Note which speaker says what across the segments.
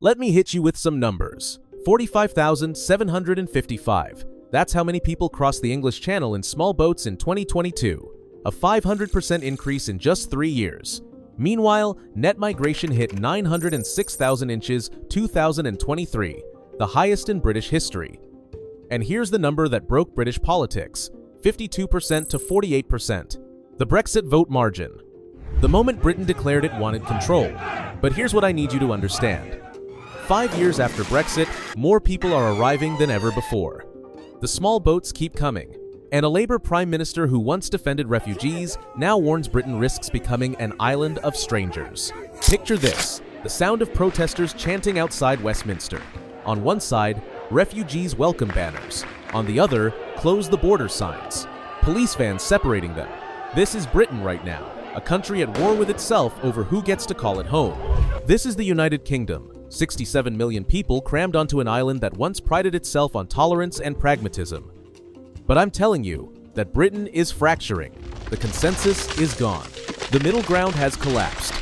Speaker 1: Let me hit you with some numbers. 45,755. That's how many people crossed the English Channel in small boats in 2022. A 500% increase in just 3 years. Meanwhile, net migration hit 906,000 inches 2023, the highest in British history. And here's the number that broke British politics, 52% to 48%. The Brexit vote margin. The moment Britain declared it wanted control. But here's what I need you to understand. 5 years after Brexit, more people are arriving than ever before. The small boats keep coming. And a Labour Prime Minister who once defended refugees now warns Britain risks becoming an island of strangers. Picture this, the sound of protesters chanting outside Westminster. On one side, refugees welcome banners. On the other, close the border signs. Police vans separating them. This is Britain right now, a country at war with itself over who gets to call it home. This is the United Kingdom, 67 million people crammed onto an island that once prided itself on tolerance and pragmatism. But I'm telling you that Britain is fracturing. The consensus is gone. The middle ground has collapsed.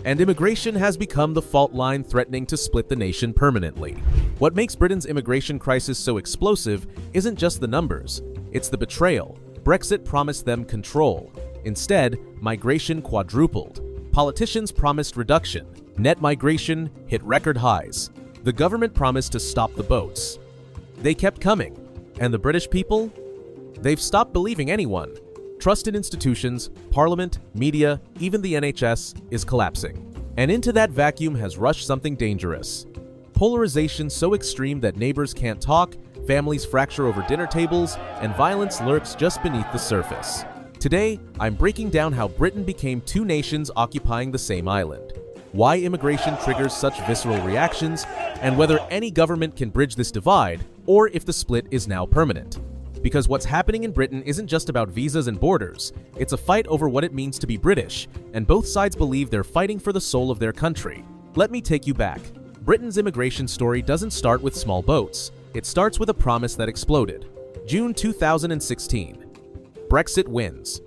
Speaker 1: And immigration has become the fault line threatening to split the nation permanently. What makes Britain's immigration crisis so explosive isn't just the numbers, it's the betrayal. Brexit promised them control. Instead, migration quadrupled. Politicians promised reduction. Net migration hit record highs. The government promised to stop the boats. They kept coming. And the British people? They've stopped believing anyone. Trust in institutions, parliament, media, even the NHS is collapsing. And into that vacuum has rushed something dangerous. Polarization so extreme that neighbors can't talk, families fracture over dinner tables, and violence lurks just beneath the surface. Today, I'm breaking down how Britain became two nations occupying the same island, why immigration triggers such visceral reactions, and whether any government can bridge this divide, or if the split is now permanent. Because what's happening in Britain isn't just about visas and borders, it's a fight over what it means to be British, and both sides believe they're fighting for the soul of their country. Let me take you back. Britain's immigration story doesn't start with small boats. It starts with a promise that exploded. June 2016. Brexit wins.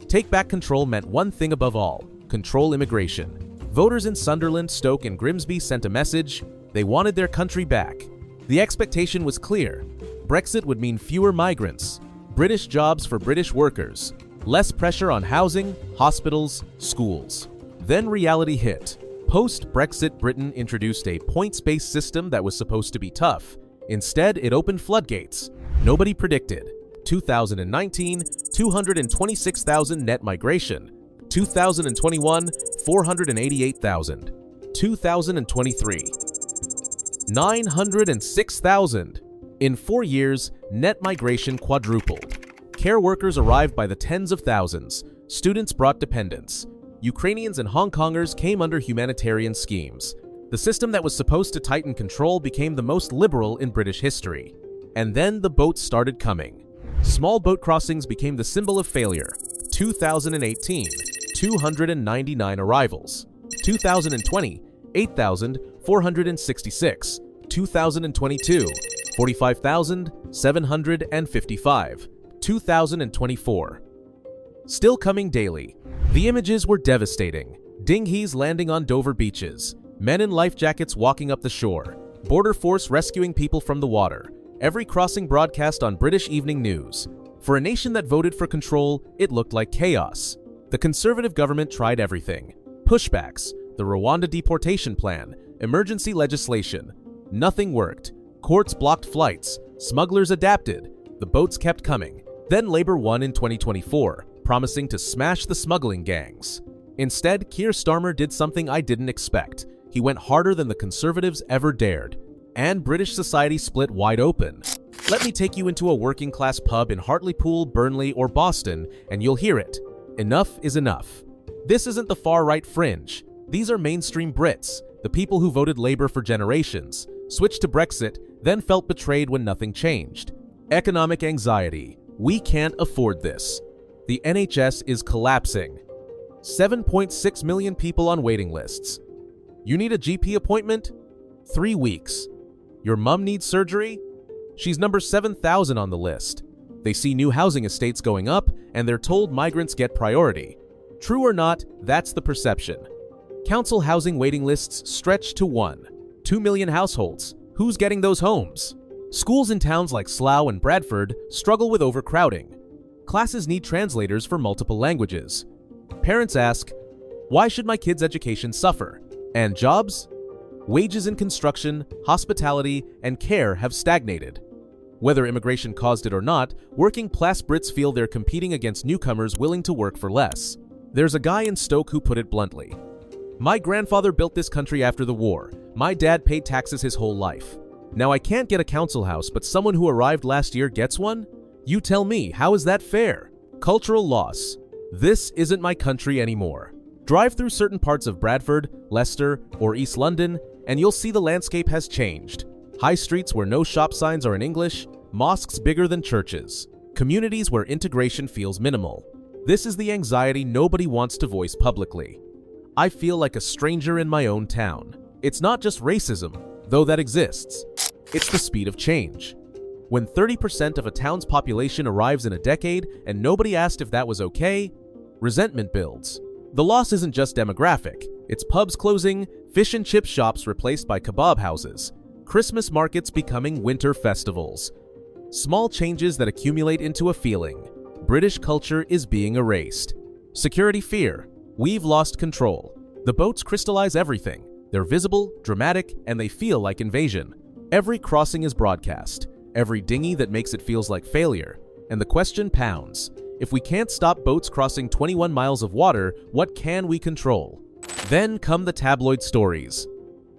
Speaker 1: Take back control meant one thing above all: control immigration. Voters in Sunderland, Stoke, and Grimsby sent a message. They wanted their country back. The expectation was clear. Brexit would mean fewer migrants, British jobs for British workers, less pressure on housing, hospitals, schools. Then reality hit. Post-Brexit Britain introduced a points-based system that was supposed to be tough. Instead, it opened floodgates. Nobody predicted. 2019, 226,000 net migration. 2021, 488,000. 2023, 906,000. In 4 years, net migration quadrupled. Care workers arrived by the tens of thousands. Students brought dependents. Ukrainians and Hong Kongers came under humanitarian schemes. The system that was supposed to tighten control became the most liberal in British history. And then the boats started coming. Small boat crossings became the symbol of failure. 2018, 299 arrivals. 2020, 8,466. 2022, 45,755. 2024. Still coming daily. The images were devastating. Dinghies landing on Dover beaches. Men in life jackets walking up the shore. Border force rescuing people from the water. Every crossing broadcast on British evening news. For a nation that voted for control, it looked like chaos. The Conservative government tried everything. Pushbacks, the Rwanda deportation plan, emergency legislation. Nothing worked. Courts blocked flights. Smugglers adapted. The boats kept coming. Then Labour won in 2024, promising to smash the smuggling gangs. Instead, Keir Starmer did something I didn't expect. He went harder than the Conservatives ever dared. And British society split wide open. Let me take you into a working-class pub in Hartlepool, Burnley, or Boston, and you'll hear it. Enough is enough. This isn't the far-right fringe. These are mainstream Brits, the people who voted Labour for generations, switched to Brexit, then felt betrayed when nothing changed. Economic anxiety. We can't afford this. The NHS is collapsing. 7.6 million people on waiting lists. You need a GP appointment? 3 weeks. Your mum needs surgery? She's number 7,000 on the list. They see new housing estates going up, and they're told migrants get priority. True or not, that's the perception. Council housing waiting lists stretch to 1. 2 million households. Who's getting those homes? Schools in towns like Slough and Bradford struggle with overcrowding. Classes need translators for multiple languages. Parents ask, why should my kids' education suffer? And jobs? Wages in construction, hospitality, and care have stagnated. Whether immigration caused it or not, working-class Brits feel they're competing against newcomers willing to work for less. There's a guy in Stoke who put it bluntly. My grandfather built this country after the war. My dad paid taxes his whole life. Now I can't get a council house, but someone who arrived last year gets one? You tell me, how is that fair? Cultural loss. This isn't my country anymore. Drive through certain parts of Bradford, Leicester, or East London, and you'll see the landscape has changed. High streets where no shop signs are in English, mosques bigger than churches, communities where integration feels minimal. This is the anxiety nobody wants to voice publicly. I feel like a stranger in my own town. It's not just racism, though that exists. It's the speed of change. When 30% of a town's population arrives in a decade and nobody asked if that was okay, resentment builds. The loss isn't just demographic. It's pubs closing, fish and chip shops replaced by kebab houses, Christmas markets becoming winter festivals. Small changes that accumulate into a feeling. British culture is being erased. Security fear. We've lost control. The boats crystallize everything. They're visible, dramatic, and they feel like invasion. Every crossing is broadcast. Every dinghy that makes it feels like failure. And the question pounds. If we can't stop boats crossing 21 miles of water, what can we control? Then come the tabloid stories.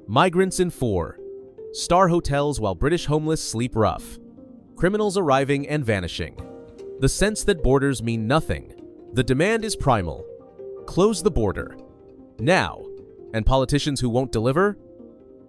Speaker 1: Migrants in 4-star hotels while British homeless sleep rough. Criminals arriving and vanishing. The sense that borders mean nothing. The demand is primal. Close the border. Now. And politicians who won't deliver?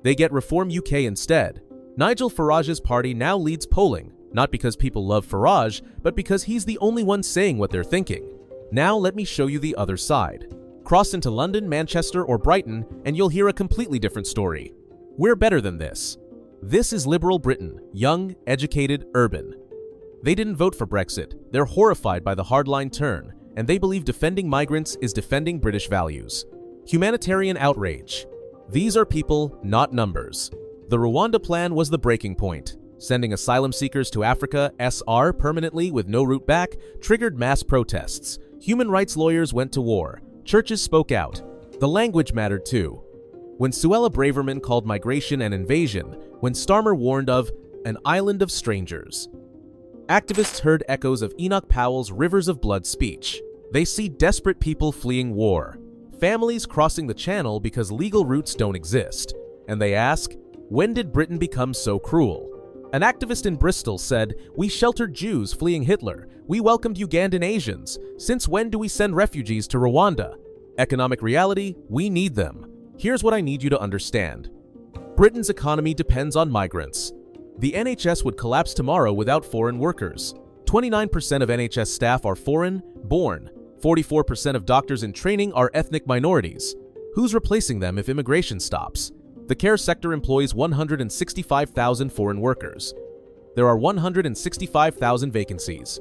Speaker 1: They get Reform UK instead. Nigel Farage's party now leads polling, not because people love Farage, but because he's the only one saying what they're thinking. Now let me show you the other side. Cross into London, Manchester, or Brighton, and you'll hear a completely different story. We're better than this. This is liberal Britain, young, educated, urban. They didn't vote for Brexit. They're horrified by the hardline turn, and they believe defending migrants is defending British values. Humanitarian outrage. These are people, not numbers. The Rwanda plan was the breaking point. Sending asylum seekers to Africa SR permanently with no route back triggered mass protests. Human rights lawyers went to war. Churches spoke out. The language mattered too. When Suella Braverman called migration an invasion, when Starmer warned of an island of strangers. Activists heard echoes of Enoch Powell's Rivers of Blood speech. They see desperate people fleeing war. Families crossing the channel because legal routes don't exist. And they ask, when did Britain become so cruel? An activist in Bristol said, we sheltered Jews fleeing Hitler. We welcomed Ugandan Asians. Since when do we send refugees to Rwanda? Economic reality, we need them. Here's what I need you to understand. Britain's economy depends on migrants. The NHS would collapse tomorrow without foreign workers. 29% of NHS staff are foreign-born. 44% of doctors in training are ethnic minorities. Who's replacing them if immigration stops? The care sector employs 165,000 foreign workers. There are 165,000 vacancies.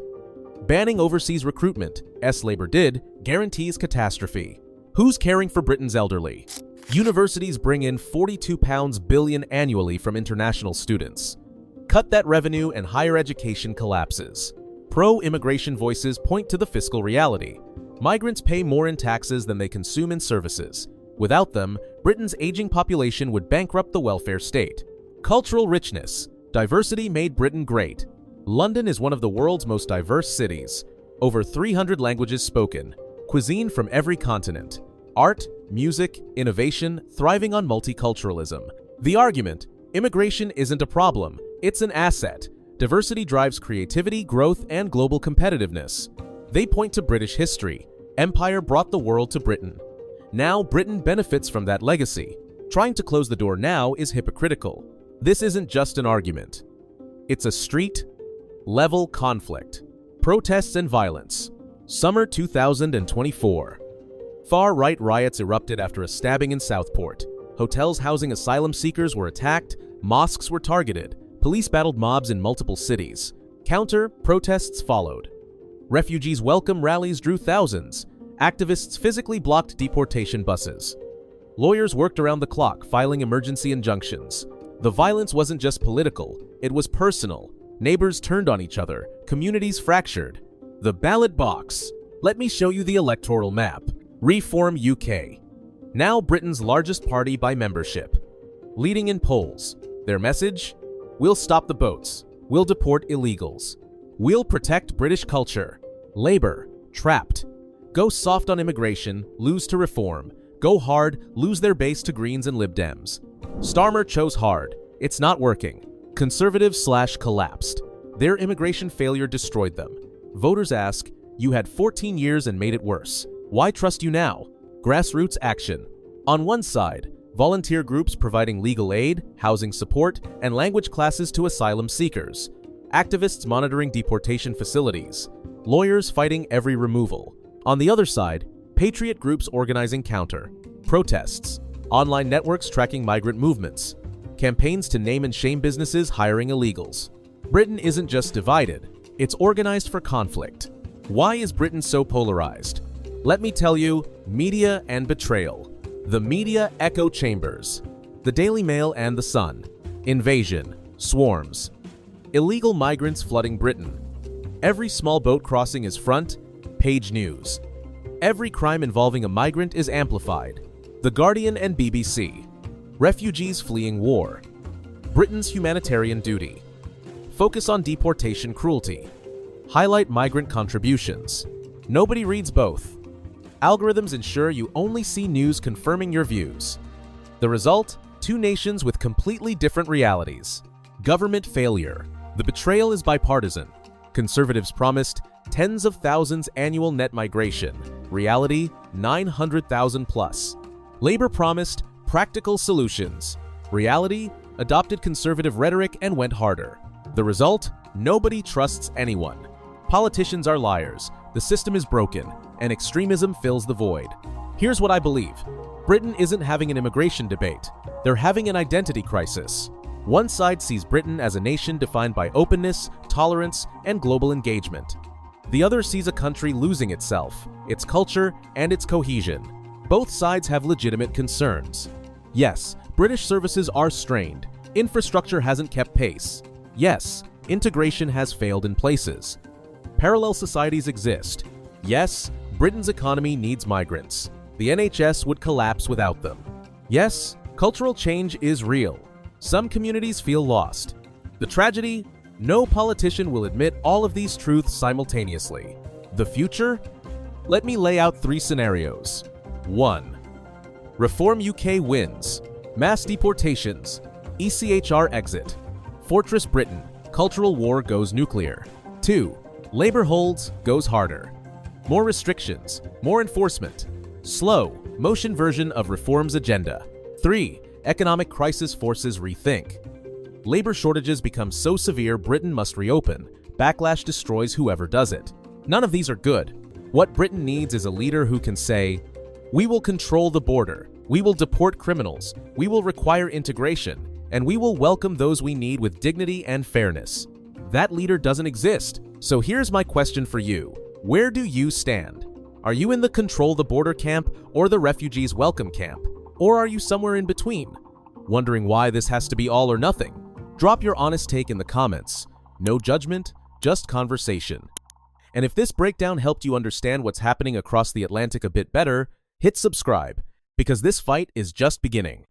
Speaker 1: Banning overseas recruitment, as Labour did, guarantees catastrophe. Who's caring for Britain's elderly? Universities bring in £42 billion annually from international students. Cut that revenue and higher education collapses. Pro-immigration voices point to the fiscal reality. Migrants pay more in taxes than they consume in services. Without them, Britain's aging population would bankrupt the welfare state. Cultural richness. Diversity made Britain great. London is one of the world's most diverse cities. Over 300 languages spoken. Cuisine from every continent. Art, music, innovation, thriving on multiculturalism. The argument, immigration isn't a problem, it's an asset. Diversity drives creativity, growth, and global competitiveness. They point to British history. Empire brought the world to Britain. Now Britain benefits from that legacy. Trying to close the door now is hypocritical. This isn't just an argument. It's a street-level conflict. Protests and violence. Summer 2024. Far-right riots erupted after a stabbing in Southport. Hotels housing asylum seekers were attacked, mosques were targeted, police battled mobs in multiple cities. Counter-protests followed. Refugees' welcome rallies drew thousands. Activists physically blocked deportation buses. Lawyers worked around the clock filing emergency injunctions. The violence wasn't just political, it was personal. Neighbors turned on each other, communities fractured. The ballot box. Let me show you the electoral map. Reform UK. Now Britain's largest party by membership. Leading in polls. Their message? We'll stop the boats. We'll deport illegals. We'll protect British culture. Labour. Trapped. Go soft on immigration, lose to reform. Go hard, lose their base to Greens and Lib Dems. Starmer chose hard. It's not working. Conservative/collapsed. Their immigration failure destroyed them. Voters ask, you had 14 years and made it worse. Why trust you now? Grassroots action. On one side, volunteer groups providing legal aid, housing support, and language classes to asylum seekers. Activists monitoring deportation facilities. Lawyers fighting every removal. On the other side, patriot groups organizing counter. Protests. Online networks tracking migrant movements. Campaigns to name and shame businesses hiring illegals. Britain isn't just divided, it's organized for conflict. Why is Britain so polarized? Let me tell you, media and betrayal. The media echo chambers. The Daily Mail and The Sun. Invasion. Swarms. Illegal migrants flooding Britain. Every small boat crossing is front page news. Every crime involving a migrant is amplified. The Guardian and BBC. Refugees fleeing war. Britain's humanitarian duty. Focus on deportation cruelty. Highlight migrant contributions. Nobody reads both. Algorithms ensure you only see news confirming your views. The result? Two nations with completely different realities. Government failure. The betrayal is bipartisan. Conservatives promised tens of thousands annual net migration. Reality, 900,000 plus. Labour promised practical solutions. Reality, adopted conservative rhetoric and went harder. The result? Nobody trusts anyone. Politicians are liars, the system is broken, and extremism fills the void. Here's what I believe. Britain isn't having an immigration debate. They're having an identity crisis. One side sees Britain as a nation defined by openness, tolerance, and global engagement. The other sees a country losing itself, its culture, and its cohesion. Both sides have legitimate concerns. Yes, British services are strained. Infrastructure hasn't kept pace. Yes, integration has failed in places. Parallel societies exist. Yes, Britain's economy needs migrants. The NHS would collapse without them. Yes, cultural change is real. Some communities feel lost. The tragedy? No politician will admit all of these truths simultaneously. The future? Let me lay out 3 scenarios. 1. Reform UK wins. Mass deportations. ECHR exit. Fortress Britain. Cultural war goes nuclear. 2. Labour holds, goes harder. More restrictions. More enforcement. Slow, motion version of reform's agenda. 3. Economic crisis forces rethink. Labour shortages become so severe Britain must reopen. Backlash destroys whoever does it. None of these are good. What Britain needs is a leader who can say, we will control the border, we will deport criminals, we will require integration, and we will welcome those we need with dignity and fairness. That leader doesn't exist. So here's my question for you. Where do you stand? Are you in the control the border camp or the refugees welcome camp? Or are you somewhere in between? Wondering why this has to be all or nothing? Drop your honest take in the comments. No judgment, just conversation. And if this breakdown helped you understand what's happening across the Atlantic a bit better, hit subscribe, because this fight is just beginning.